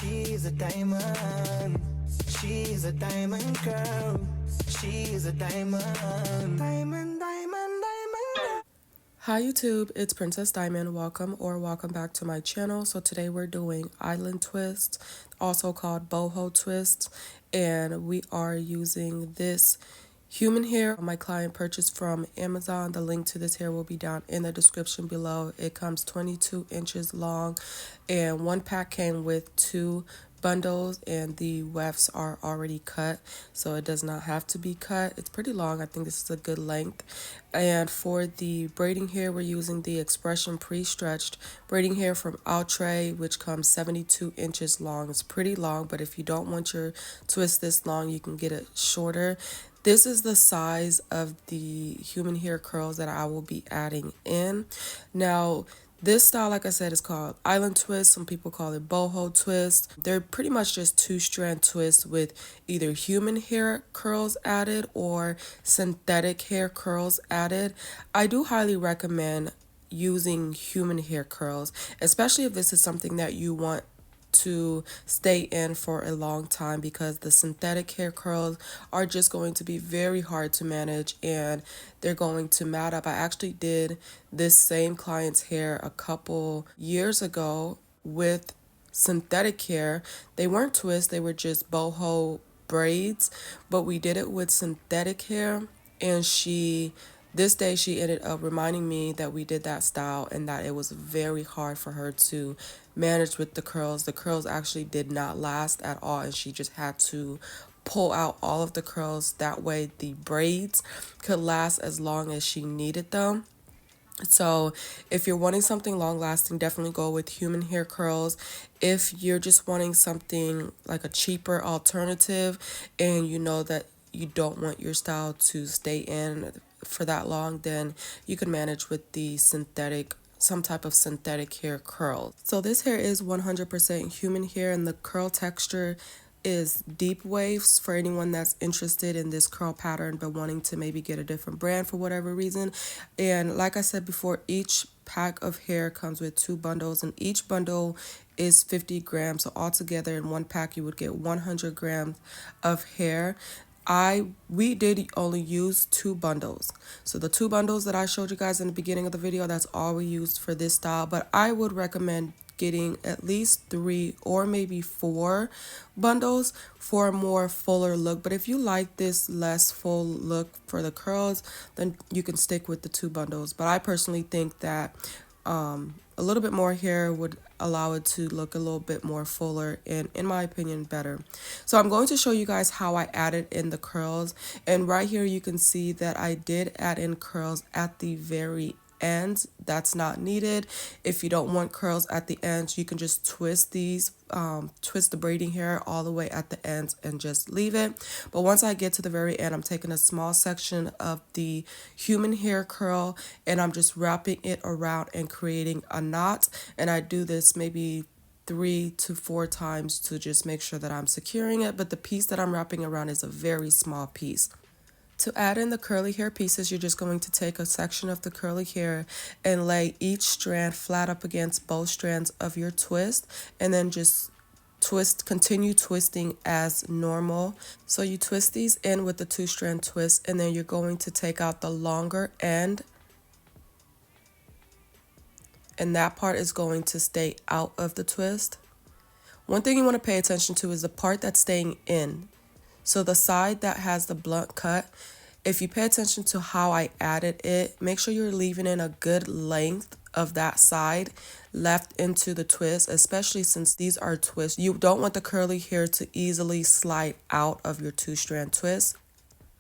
She's a diamond. She's a diamond girl. She's a diamond. Diamond, diamond, diamond. Hi YouTube, it's Princess Diamond. Welcome back to my channel. So today we're doing island twists, also called boho twists, and we are using this human hair my client purchased from Amazon. The link to this hair will be down in the description below. It comes 22 inches long, and one pack came with 2 bundles, and the wefts are already cut, so it does not have to be cut. It's pretty long. I think this is a good length. And for the braiding hair, we're using the Expression pre-stretched braiding hair from Outre, which comes 72 inches long. It's pretty long, but if you don't want your twist this long, you can get it shorter. This is the size of the human hair curls that I will be adding in. Now, this style, like I said, is called island twist. Some people call it boho twist. They're pretty much just 2-strand twists with either human hair curls added or synthetic hair curls added. I do highly recommend using human hair curls, especially if this is something that you want to stay in for a long time, because the synthetic hair curls are just going to be very hard to manage and they're going to mat up. I actually did this same client's hair a couple years ago with synthetic hair. They weren't twists, they were just boho braids, but we did it with synthetic hair, and this day she ended up reminding me that we did that style and that it was very hard for her to manage with the curls. The curls actually did not last at all, and she just had to pull out all of the curls. That way the braids could last as long as she needed them. So if you're wanting something long lasting, definitely go with human hair curls. If you're just wanting something like a cheaper alternative and you know that you don't want your style to stay in for that long, then you can manage with the some type of synthetic hair curl. So this hair is 100% human hair, and the curl texture is deep waves for anyone that's interested in this curl pattern but wanting to maybe get a different brand for whatever reason. And like I said before, each pack of hair comes with 2 bundles, and each bundle is 50 grams. So altogether in one pack you would get 100 grams of hair. We did only use 2 bundles. So the 2 bundles that I showed you guys in the beginning of the video, that's all we used for this style. But I would recommend getting at least 3 or maybe 4 bundles for a more fuller look. But if you like this less full look for the curls, then you can stick with the 2 bundles. But I personally think that a little bit more hair would allow it to look a little bit more fuller and, in my opinion, better. So I'm going to show you guys how I added in the curls, and right here you can see that I did add in curls at the very end. That's not needed. If you don't want curls at the end, you can just twist the braiding hair all the way at the ends and just leave it. But once I get to the very end, I'm taking a small section of the human hair curl and I'm just wrapping it around and creating a knot. And I do this maybe 3 to 4 times to just make sure that I'm securing it. But the piece that I'm wrapping around is a very small piece. To add in the curly hair pieces, you're just going to take a section of the curly hair and lay each strand flat up against both strands of your twist, and then just continue twisting as normal. So you twist these in with the 2-strand twist, and then you're going to take out the longer end, and that part is going to stay out of the twist. One thing you want to pay attention to is the part that's staying in. So the side that has the blunt cut, if you pay attention to how I added it, make sure you're leaving in a good length of that side left into the twist, especially since these are twists. You don't want the curly hair to easily slide out of your 2-strand twist.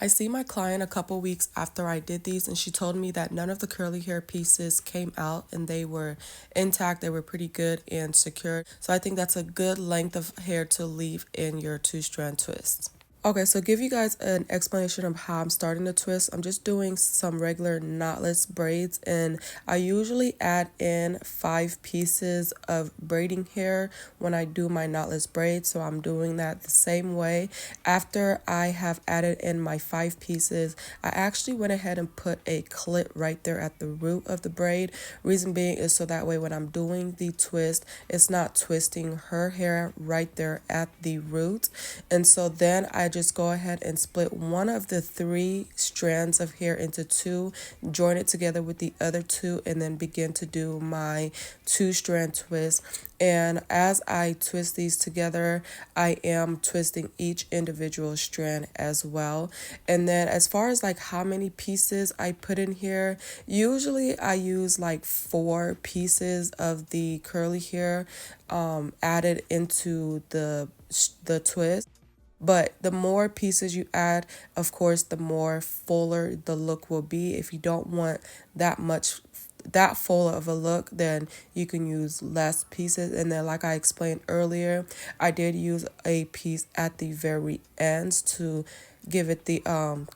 I see my client a couple weeks after I did these, and she told me that none of the curly hair pieces came out and they were intact. They were pretty good and secure. So I think that's a good length of hair to leave in your 2-strand twists. Okay, so give you guys an explanation of how I'm starting the twist. I'm just doing some regular knotless braids, and I usually add in 5 pieces of braiding hair when I do my knotless braids. So I'm doing that the same way. After I have added in my 5 pieces, I actually went ahead and put a clip right there at the root of the braid. Reason being is so that way when I'm doing the twist, it's not twisting her hair right there at the root. And so then I just go ahead and split one of the 3 strands of hair into 2, join it together with the other 2, and then begin to do my 2-strand twist. And as I twist these together, I am twisting each individual strand as well. And then as far as like how many pieces I put in here, usually I use like 4 pieces of the curly hair added into the twist. But the more pieces you add, of course, the more fuller the look will be. If you don't want that much, that full of a look, then you can use less pieces. And then like I explained earlier, I did use a piece at the very ends to give it the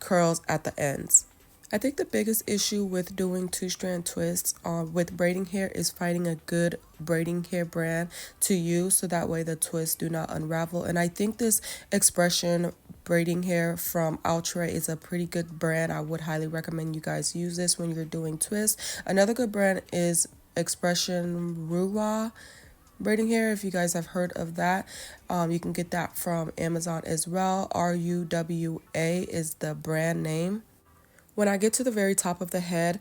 curls at the ends. I think the biggest issue with doing 2-strand twists with braiding hair is finding a good braiding hair brand to use so that way the twists do not unravel. And I think this expression braiding hair from Ultra is a pretty good brand. I would highly recommend you guys use this when you're doing twists. Another good brand is Expression Ruwa braiding hair. If you guys have heard of that, you can get that from Amazon as well. RUWA is the brand name. When I get to the very top of the head,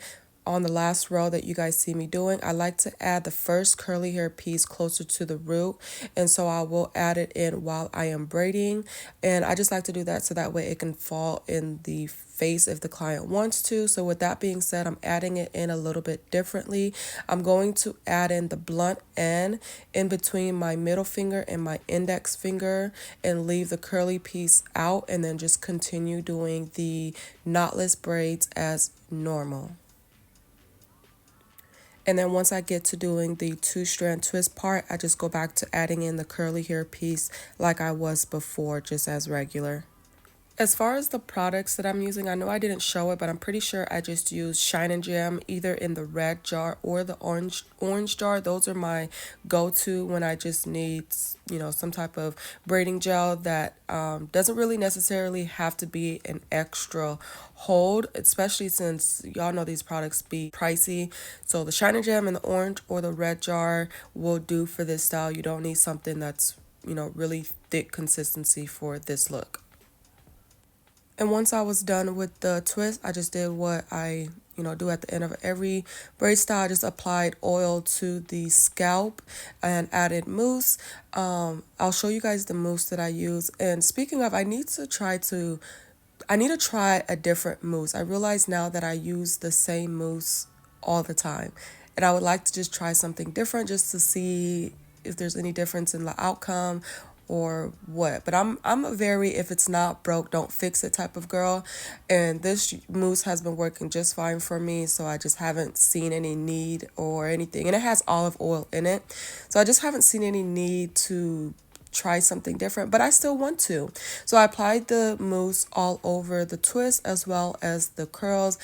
on the last row that you guys see me doing, I like to add the first curly hair piece closer to the root. And so I will add it in while I am braiding. And I just like to do that so that way it can fall in the face if the client wants to. So with that being said, I'm adding it in a little bit differently. I'm going to add in the blunt end in between my middle finger and my index finger and leave the curly piece out, and then just continue doing the knotless braids as normal. And then once I get to doing the 2-strand twist part, I just go back to adding in the curly hair piece like I was before, just as regular. As far as the products that I'm using, I know I didn't show it, but I'm pretty sure I just used Shine and Jam either in the red jar or the orange jar. Those are my go-to when I just need, some type of braiding gel that doesn't really necessarily have to be an extra hold, especially since y'all know these products be pricey. So the Shine and Jam in the orange or the red jar will do for this style. You don't need something that's, really thick consistency for this look. And once I was done with the twist, I just did what I, do at the end of every braid style. I just applied oil to the scalp and added mousse. I'll show you guys the mousse that I use. And speaking of, I need to try a different mousse. I realize now that I use the same mousse all the time. And I would like to just try something different just to see if there's any difference in the outcome or what. But I'm a very if it's not broke, don't fix it type of girl. And this mousse has been working just fine for me, so I just haven't seen any need or anything. And it has olive oil in it. So I just haven't seen any need to try something different, but I still want to. So I applied the mousse all over the twist as well as the curls,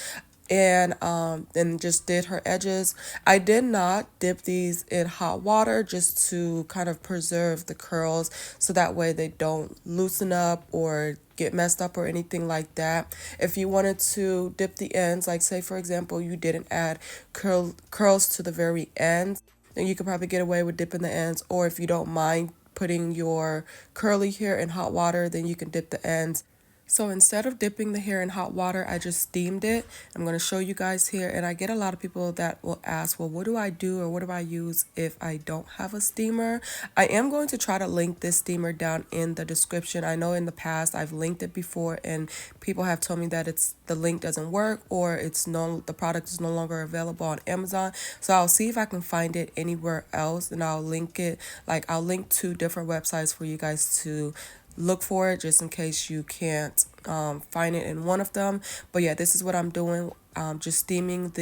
and just did her edges. I did not dip these in hot water just to kind of preserve the curls so that way they don't loosen up or get messed up or anything like that. If you wanted to dip the ends, like say for example you didn't add curls to the very end, then you could probably get away with dipping the ends. Or if you don't mind putting your curly hair in hot water, then you can dip the ends. So instead of dipping the hair in hot water, I just steamed it. I'm going to show you guys here. And I get a lot of people that will ask, well, what do I do or what do I use if I don't have a steamer? I am going to try to link this steamer down in the description. I know in the past I've linked it before and people have told me that the link doesn't work or the product is no longer available on Amazon. So I'll see if I can find it anywhere else, and I'll link it. I'll link 2 different websites for you guys to look for it just in case you can't find it in one of them. But yeah, this is what I'm doing. Just steaming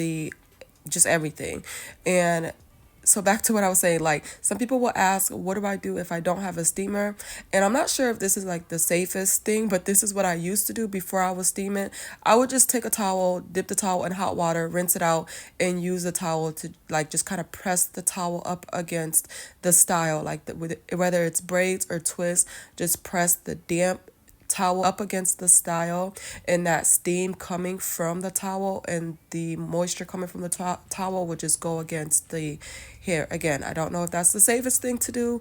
just everything. And So back to what I was saying, like some people will ask, what do I do if I don't have a steamer? And I'm not sure if this is like the safest thing, but this is what I used to do before I was steaming. I would just take a towel, dip the towel in hot water, rinse it out, and use the towel to like just kind of press the towel up against the style, like whether it's braids or twists, just press the damp towel up against the style, and that steam coming from the towel and the moisture coming from the towel would just go against the hair. Again, I don't know if that's the safest thing to do.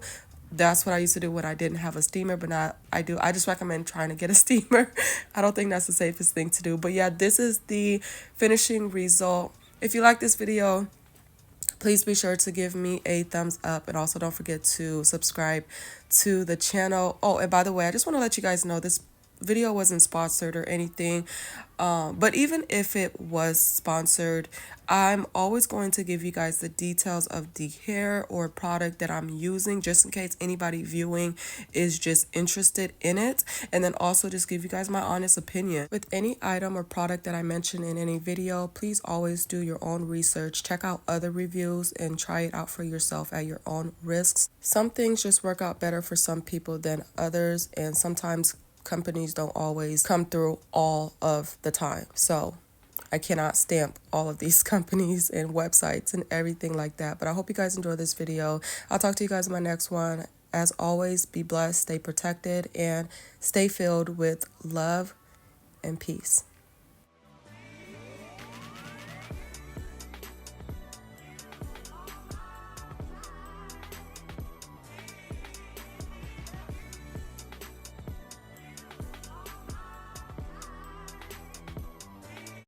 That's what I used to do when I didn't have a steamer, but now I do. I just recommend trying to get a steamer. I don't think that's the safest thing to do. But yeah, this is the finishing result. If you like this video, please be sure to give me a thumbs up, and also don't forget to subscribe to the channel. Oh, and by the way, I just want to let you guys know this video wasn't sponsored or anything, but even if it was sponsored, I'm always going to give you guys the details of the hair or product that I'm using, just in case anybody viewing is just interested in it, and then also just give you guys my honest opinion. With any item or product that I mention in any video, please always do your own research, check out other reviews, and try it out for yourself at your own risks. Some things just work out better for some people than others, and sometimes companies don't always come through all of the time. So I cannot stamp all of these companies and websites and everything like that. But I hope you guys enjoy this video. I'll talk to you guys in my next one. As always, be blessed, stay protected, and stay filled with love and peace.